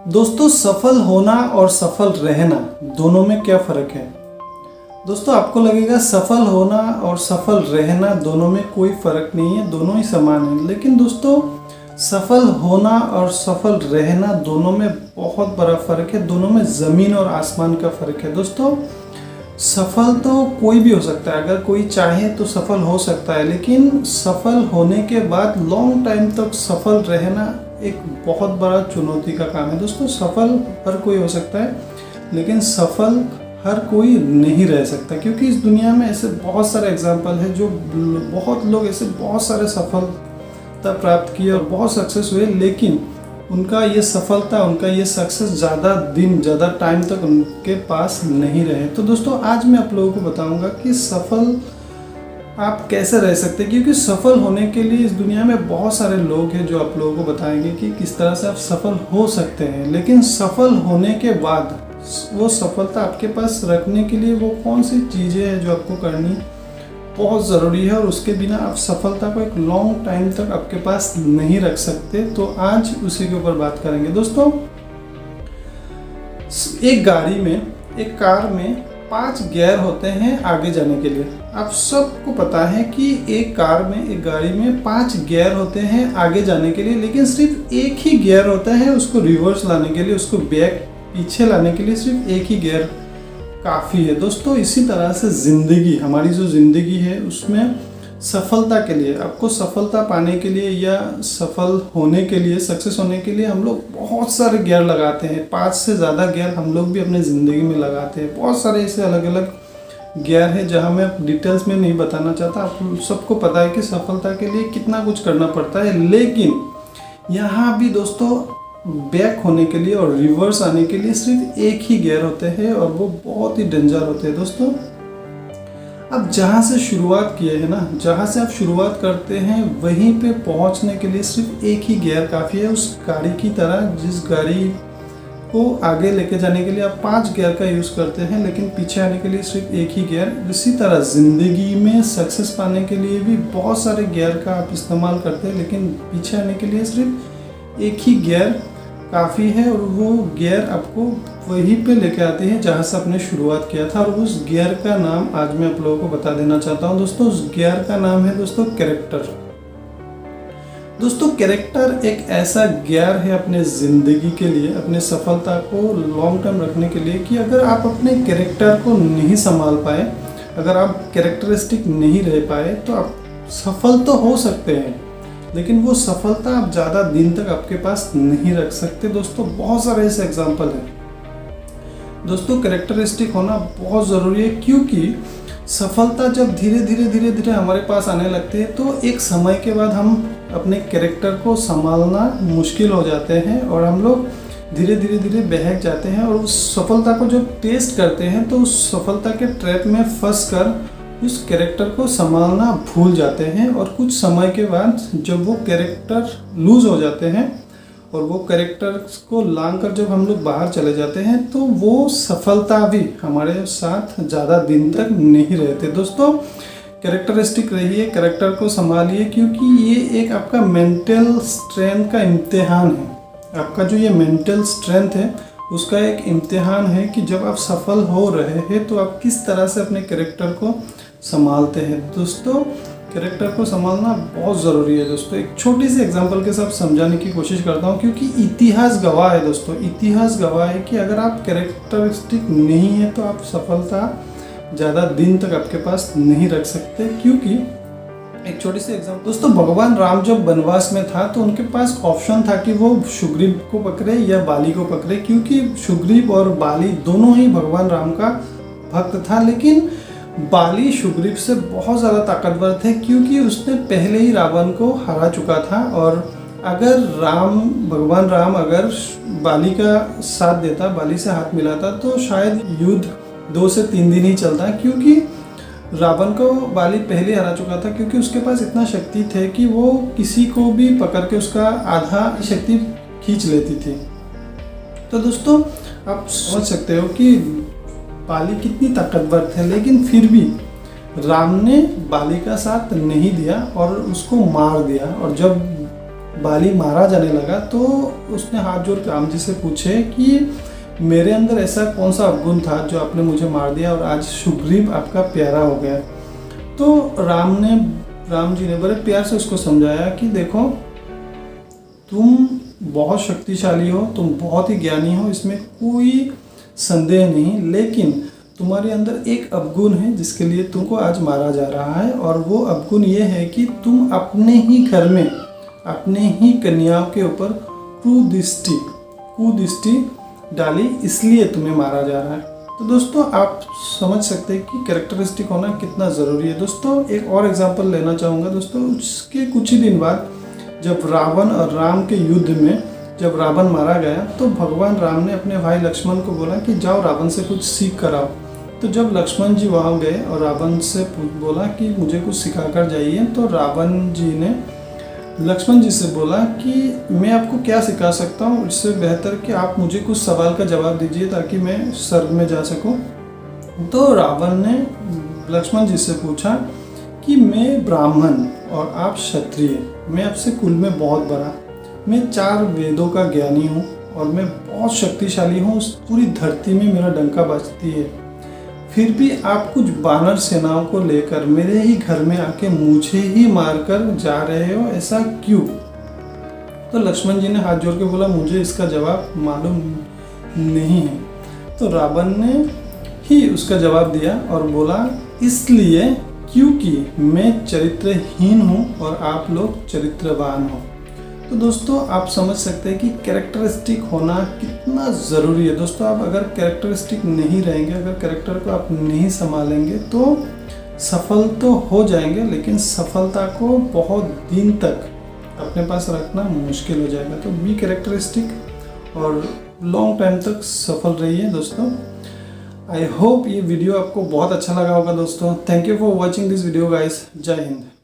दोस्तों, सफल होना और सफल रहना दोनों में क्या फ़र्क है। दोस्तों, आपको लगेगा सफल होना और सफल रहना दोनों में कोई फ़र्क नहीं है, दोनों ही समान हैं। लेकिन दोस्तों, सफल होना और सफल रहना दोनों में बहुत बड़ा फ़र्क है, दोनों में ज़मीन और आसमान का फ़र्क है। दोस्तों, सफल तो कोई भी हो सकता है, अगर कोई चाहे तो सफल हो सकता है, लेकिन सफल होने के बाद लॉन्ग टाइम तक सफल रहना एक बहुत बड़ा चुनौती का काम है। दोस्तों, सफल हर कोई हो सकता है, लेकिन सफल हर कोई नहीं रह सकता, क्योंकि इस दुनिया में ऐसे बहुत सारे एग्जाम्पल है जो बहुत लोग ऐसे बहुत सारे सफलता प्राप्त किए और बहुत सक्सेस हुए, लेकिन उनका ये सफलता, उनका ये सक्सेस ज़्यादा टाइम तक उनके पास नहीं रहे। तो दोस्तों, आज मैं आप लोगों को बताऊंगा कि सफल आप कैसे रह सकते हैं, क्योंकि सफल होने के लिए इस दुनिया में बहुत सारे लोग हैं जो आप लोगों को बताएंगे कि किस तरह से आप सफल हो सकते हैं। लेकिन सफल होने के बाद वो सफलता आपके पास रखने के लिए वो कौन सी चीज़ें हैं जो आपको करनी बहुत ज़रूरी है, और उसके बिना आप सफलता को एक लॉन्ग टाइम तक आपके पास नहीं रख सकते। तो आज उसी के ऊपर बात करेंगे। दोस्तों, एक कार में 5 गियर होते हैं आगे जाने के लिए। आप सबको पता है कि एक गाड़ी में 5 गियर होते हैं आगे जाने के लिए, लेकिन सिर्फ एक ही गियर होता है उसको रिवर्स लाने के लिए, उसको बैक पीछे लाने के लिए सिर्फ एक ही गियर काफ़ी है। दोस्तों, इसी तरह से ज़िंदगी, हमारी जो ज़िंदगी है उसमें सफलता के लिए, आपको सफलता पाने के लिए या सफल होने के लिए, सक्सेस होने के लिए हम लोग बहुत सारे गियर लगाते हैं। 5 से ज़्यादा गियर हम लोग भी अपने ज़िंदगी में लगाते हैं। बहुत सारे ऐसे अलग अलग गियर है जहाँ मैं डिटेल्स में नहीं बताना चाहता। आप सबको पता है कि सफलता के लिए कितना कुछ करना पड़ता है, लेकिन यहाँ भी दोस्तों बैक होने के लिए और रिवर्स आने के लिए सिर्फ एक ही गियर होते हैं, और वो बहुत ही डेंजर होते हैं। दोस्तों, अब जहाँ से शुरुआत किए हैं ना, जहाँ से आप शुरुआत करते हैं वहीं पे पहुँचने के लिए सिर्फ एक ही गियर काफ़ी है। उस गाड़ी की तरह, जिस गाड़ी को आगे लेके जाने के लिए आप 5 गियर का यूज़ करते हैं, लेकिन पीछे आने के लिए सिर्फ एक ही गियर। इसी तरह ज़िंदगी में सक्सेस पाने के लिए भी बहुत सारे गियर का आप इस्तेमाल करते हैं, लेकिन पीछे आने के लिए सिर्फ एक ही गियर काफ़ी है, और वो गियर आपको वहीं पे लेके आते हैं जहाँ से आपने शुरुआत किया था। और उस गियर का नाम आज मैं आप लोगों को बता देना चाहता हूँ। दोस्तों, उस गियर का नाम है कैरेक्टर। दोस्तों, कैरेक्टर एक ऐसा गियर है अपने ज़िंदगी के लिए, अपने सफलता को लॉन्ग टर्म रखने के लिए, कि अगर आप अपने कैरेक्टर को नहीं संभाल पाए, अगर आप कैरेक्टरिस्टिक नहीं रह पाए, तो आप सफल तो हो सकते हैं, लेकिन वो सफलता आप ज़्यादा दिन तक आपके पास नहीं रख सकते। दोस्तों, बहुत सारे ऐसे एग्जाम्पल हैं। दोस्तों, कैरेक्टरिस्टिक होना बहुत ज़रूरी है, क्योंकि सफलता जब धीरे धीरे हमारे पास आने लगती है, तो एक समय के बाद हम अपने कैरेक्टर को संभालना मुश्किल हो जाते हैं, और हम लोग धीरे धीरे बहक जाते हैं, और उस सफलता को जब टेस्ट करते हैं तो उस सफलता के ट्रैप में फंस कर उस कैरेक्टर को संभालना भूल जाते हैं। और कुछ समय के बाद जब वो कैरेक्टर लूज़ हो जाते हैं और वो कैरेक्टर को लांग कर जब हम लोग बाहर चले जाते हैं, तो वो सफलता भी हमारे साथ ज़्यादा दिन तक नहीं रहते। दोस्तों, कैरेक्टरिस्टिक रहिए, कैरेक्टर को संभालिए, क्योंकि ये एक आपका मेंटल स्ट्रेंथ का इम्तिहान है। आपका जो ये मेंटल स्ट्रेंथ है उसका एक इम्तिहान है कि जब आप सफल हो रहे हैं तो आप किस तरह से अपने कैरेक्टर को संभालते हैं। दोस्तों, कैरेक्टर को संभालना बहुत ज़रूरी है। दोस्तों, एक छोटी सी एग्जांपल के साथ समझाने की कोशिश करता हूँ, क्योंकि इतिहास गवाह है। दोस्तों, इतिहास गवाह है कि अगर आप कैरेक्टरिस्टिक नहीं है तो आप सफलता ज़्यादा दिन तक आपके पास नहीं रख सकते। क्योंकि एक छोटी सी एग्जांपल, दोस्तों, भगवान राम जब वनवास में था तो उनके पास ऑप्शन था कि वो सुग्रीव को पकड़े या बाली को पकड़े, क्योंकि सुग्रीव और बाली दोनों ही भगवान राम का भक्त था। लेकिन बाली सुग्रीव से बहुत ज़्यादा ताकतवर थे, क्योंकि उसने पहले ही रावण को हरा चुका था, और अगर भगवान राम अगर बाली का साथ देता, बाली से हाथ मिलाता, तो शायद युद्ध 2 से 3 दिन ही चलता, क्योंकि रावण को बाली पहले हरा चुका था, क्योंकि उसके पास इतना शक्ति थे कि वो किसी को भी पकड़ के उसका आधा शक्ति खींच लेती थी। तो दोस्तों, आप समझ सकते हो कि बाली कितनी ताकतवर थे, लेकिन फिर भी राम ने बाली का साथ नहीं दिया और उसको मार दिया। और जब बाली मारा जाने लगा तो उसने हाथ जोड़ राम जी से पूछे कि मेरे अंदर ऐसा कौन सा अवगुण था जो आपने मुझे मार दिया और आज सुग्रीव आपका प्यारा हो गया। तो राम जी ने बड़े प्यार से उसको समझाया कि देखो, तुम बहुत शक्तिशाली हो, तुम बहुत ही ज्ञानी हो, इसमें कोई संदेह नहीं, लेकिन तुम्हारे अंदर एक अवगुण है जिसके लिए तुमको आज मारा जा रहा है। और वो अवगुण ये है कि तुम अपने ही घर में अपने ही कन्याओं के ऊपर कुदृष्टि डाली, इसलिए तुम्हें मारा जा रहा है। तो दोस्तों आप समझ सकते हैं कि कैरेक्टरिस्टिक होना कितना ज़रूरी है। दोस्तों एक और एग्जांपल लेना चाहूँगा दोस्तों, उसके कुछ ही दिन बाद जब रावण और राम के युद्ध में जब रावण मारा गया तो भगवान राम ने अपने भाई लक्ष्मण को बोला कि जाओ रावण से कुछ सीख कर आओ। तो जब लक्ष्मण जी वहाँ गए और रावण से बोला कि मुझे कुछ सिखा कर जाइए, तो रावण जी ने लक्ष्मण जी से बोला कि मैं आपको क्या सिखा सकता हूँ, इससे बेहतर कि आप मुझे कुछ सवाल का जवाब दीजिए ताकि मैं स्वर्ग में जा सकूँ। तो रावण ने लक्ष्मण जी से पूछा कि मैं ब्राह्मण और आप क्षत्रिय, मैं आपसे कुल में बहुत बड़ा, मैं 4 वेदों का ज्ञानी हूँ और मैं बहुत शक्तिशाली हूँ, उस पूरी धरती में मेरा डंका बजती है, फिर भी आप कुछ वानर सेनाओं को लेकर मेरे ही घर में आके मुझे ही मारकर जा रहे हो, ऐसा क्यों? तो लक्ष्मण जी ने हाथ जोड़ के बोला मुझे इसका जवाब मालूम नहीं है। तो रावण ने ही उसका जवाब दिया और बोला इसलिए क्योंकि मैं चरित्रहीन हूँ और आप लोग चरित्रवान हो। तो दोस्तों आप समझ सकते हैं कि कैरेक्टरिस्टिक होना कितना ज़रूरी है। दोस्तों आप अगर कैरेक्टरिस्टिक नहीं रहेंगे, अगर कैरेक्टर को आप नहीं संभालेंगे तो सफल तो हो जाएंगे, लेकिन सफलता को बहुत दिन तक अपने पास रखना मुश्किल हो जाएगा। तो बी कैरेक्टरिस्टिक और लॉन्ग टाइम तक सफल रहिए दोस्तों। आई होप ये वीडियो आपको बहुत अच्छा लगा होगा दोस्तों। Thank you for watching this video guys. जय हिंद।